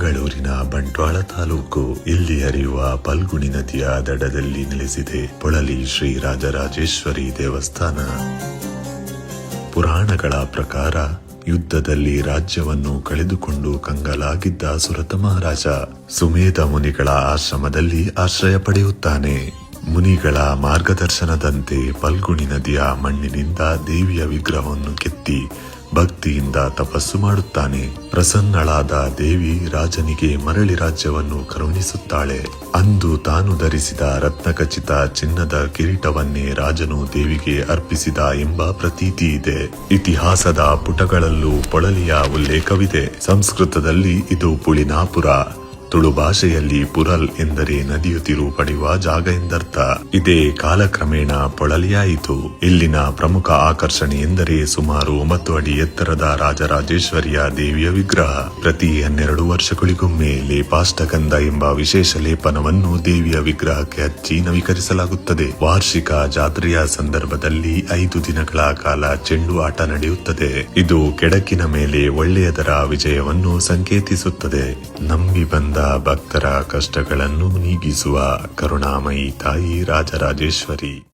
ಮಂಗಳೂರಿನ ಬಂಟ್ವಾಳ ತಾಲೂಕು. ಇಲ್ಲಿ ಹರಿಯುವ ಫಲ್ಗುಣಿ ನದಿಯ ದಡದಲ್ಲಿ ನೆಲೆಸಿದೆ ಪೊಳಲಿ ಶ್ರೀ ರಾಜರಾಜೇಶ್ವರಿ ದೇವಸ್ಥಾನ. ಪುರಾಣಗಳ ಪ್ರಕಾರ ಯುದ್ಧದಲ್ಲಿ ರಾಜ್ಯವನ್ನು ಕಳೆದುಕೊಂಡು ಕಂಗಾಲಾಗಿದ್ದ ಸುರತ ಮಹಾರಾಜ ಸುಮೇಧ ಮುನಿಗಳ ಆಶ್ರಮದಲ್ಲಿ ಆಶ್ರಯ ಪಡೆಯುತ್ತಾನೆ. ಮುನಿಗಳ ಮಾರ್ಗದರ್ಶನದಂತೆ ಫಲ್ಗುಣಿ ನದಿಯ ಮಣ್ಣಿನಿಂದ ದೇವಿಯ ವಿಗ್ರಹವನ್ನು ಕೆತ್ತಿ ಭಕ್ತಿಯಿಂದ ತಪಸ್ಸು ಮಾಡುತ್ತಾನೆ. ಪ್ರಸನ್ನಳಾದ ದೇವಿ ರಾಜನಿಗೆ ಮರಳಿ ರಾಜ್ಯವನ್ನು ಕರುಣಿಸುತ್ತಾಳೆ. ಅಂದು ತಾನು ಧರಿಸಿದ ರತ್ನಖಚಿತ ಚಿನ್ನದ ಕಿರೀಟವನ್ನೇ ರಾಜನು ದೇವಿಗೆ ಅರ್ಪಿಸಿದ ಎಂಬ ಪ್ರತೀತಿ ಇದೆ. ಇತಿಹಾಸದ ಪುಟಗಳಲ್ಲೂ ಪೊಳಲಿಯ ಉಲ್ಲೇಖವಿದೆ. ಸಂಸ್ಕೃತದಲ್ಲಿ ಇದು ಪುಳಿನಾಪುರ, ತುಳು ಭಾಷೆಯಲ್ಲಿ ಪುರಲ್ ಎಂದರೆ ನದಿಯು ತಿರುವು ಪಡೆಯುವ ಜಾಗ ಎಂದರ್ಥ. ಇದೇ ಕಾಲಕ್ರಮೇಣ ಪೊಳಲಿಯಾಯಿತು. ಇಲ್ಲಿನ ಪ್ರಮುಖ ಆಕರ್ಷಣೆ ಎಂದರೆ ಸುಮಾರು 9 ಅಡಿ ಎತ್ತರದ ರಾಜರಾಜೇಶ್ವರಿಯ ದೇವಿಯ ವಿಗ್ರಹ. ಪ್ರತಿ 12 ವರ್ಷಗಳಿಗೊಮ್ಮೆ ಲೇಪಾಷ್ಟಗಂಧ ಎಂಬ ವಿಶೇಷ ಲೇಪನವನ್ನು ದೇವಿಯ ವಿಗ್ರಹಕ್ಕೆ ಹಚ್ಚಿ ನವೀಕರಿಸಲಾಗುತ್ತದೆ. ವಾರ್ಷಿಕ ಜಾತ್ರೆಯ ಸಂದರ್ಭದಲ್ಲಿ 5 ದಿನಗಳ ಕಾಲ ಚೆಂಡು ಆಟ ನಡೆಯುತ್ತದೆ. ಇದು ಕೆಡಕಿನ ಮೇಲೆ ಒಳ್ಳೆಯದರ ವಿಜಯವನ್ನು ಸಂಕೇತಿಸುತ್ತದೆ. ನಂಬಿ ಬಂದ ಭಕ್ತರ ಕಷ್ಟಗಳನ್ನು ನೀಗಿಸುವ ಕರುಣಾಮಯಿ ತಾಯಿ ರಾಜರಾಜೇಶ್ವರಿ.